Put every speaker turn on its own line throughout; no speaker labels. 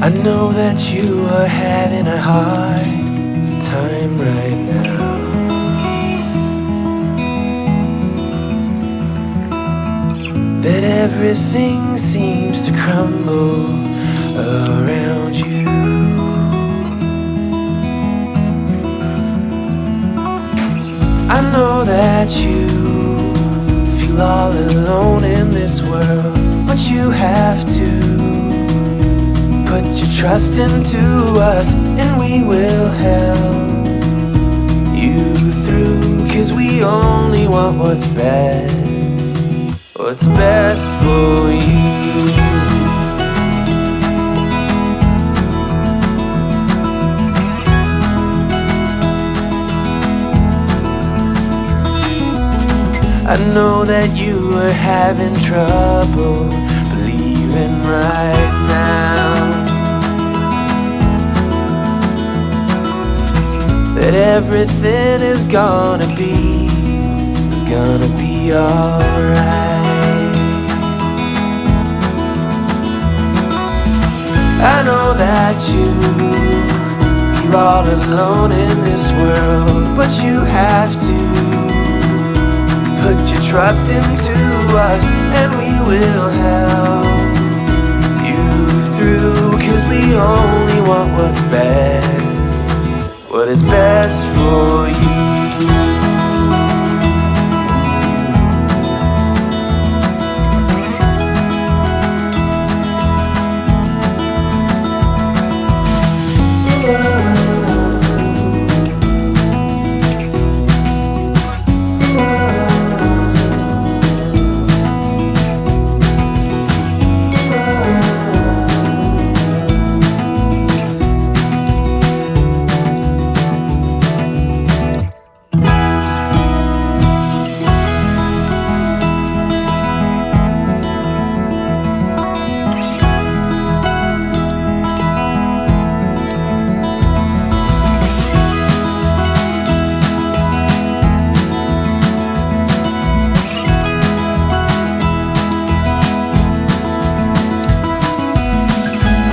I know that you are having a hard time right now. That everything seems to crumble around you. I know that you feel all alone in this world, but you have to put your trust into us, and we will help you through. 'Cause we only want what's best for you. I know that you are having trouble believing right now that everything is gonna be alright. I know that you feel all alone in this world, but you have to put your trust into us, and we will help you through. 'Cause we only want what is best for you.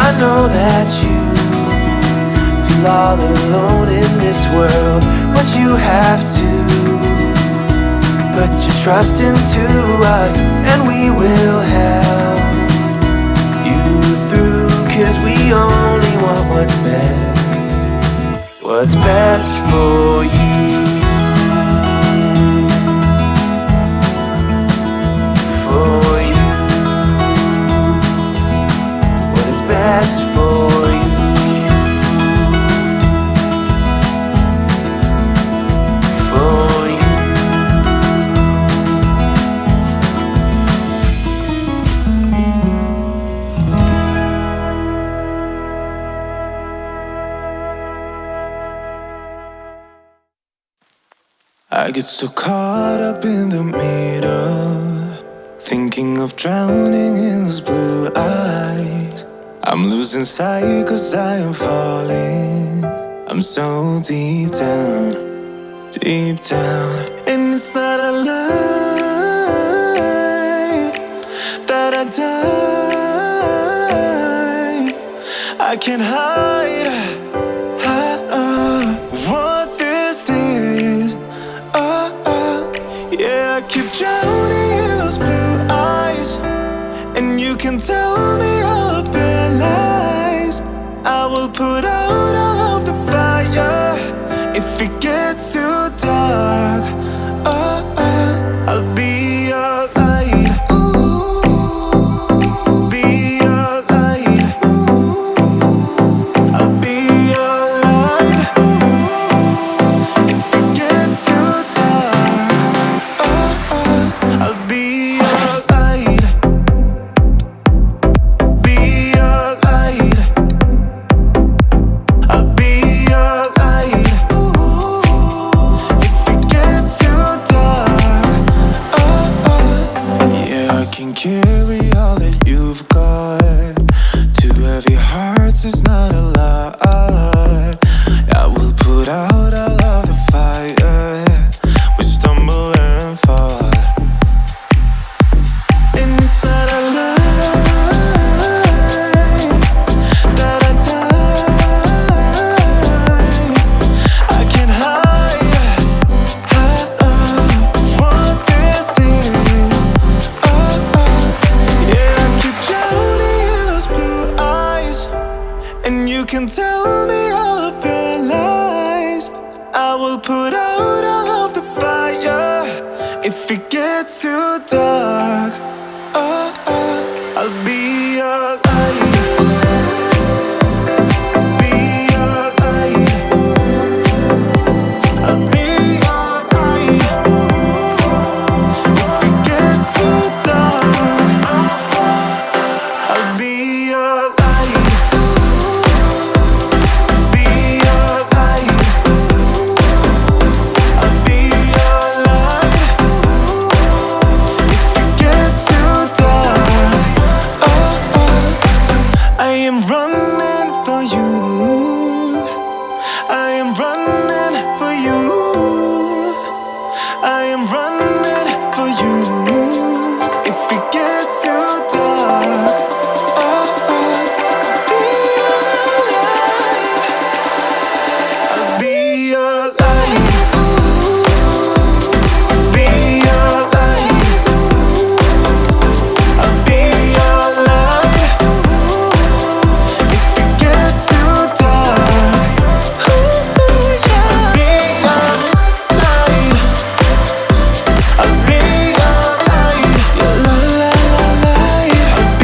I know that you feel all alone in this world, but you have to put your trust into us, and we will help you through. 'Cause we only want what's best for you. Best for you. For you.
I get so caught up in the middle, thinking of drowning in those blue eyes. I'm losing sight 'cause I am falling. I'm so deep down, and it's not a lie that I die. I can't hide what this is. Yeah, I keep drowning in those blue eyes, and you can tell me all of your lies. I will put out all of the fire if it gets too dark. I'll be your light. Be your light. I'll be your light. If it gets too dark, I'll be your light. Carry all that you've got. Two heavy hearts is not a lie. I will put out all of the fire. We stumble and fall, and it's not a lie that I I'll be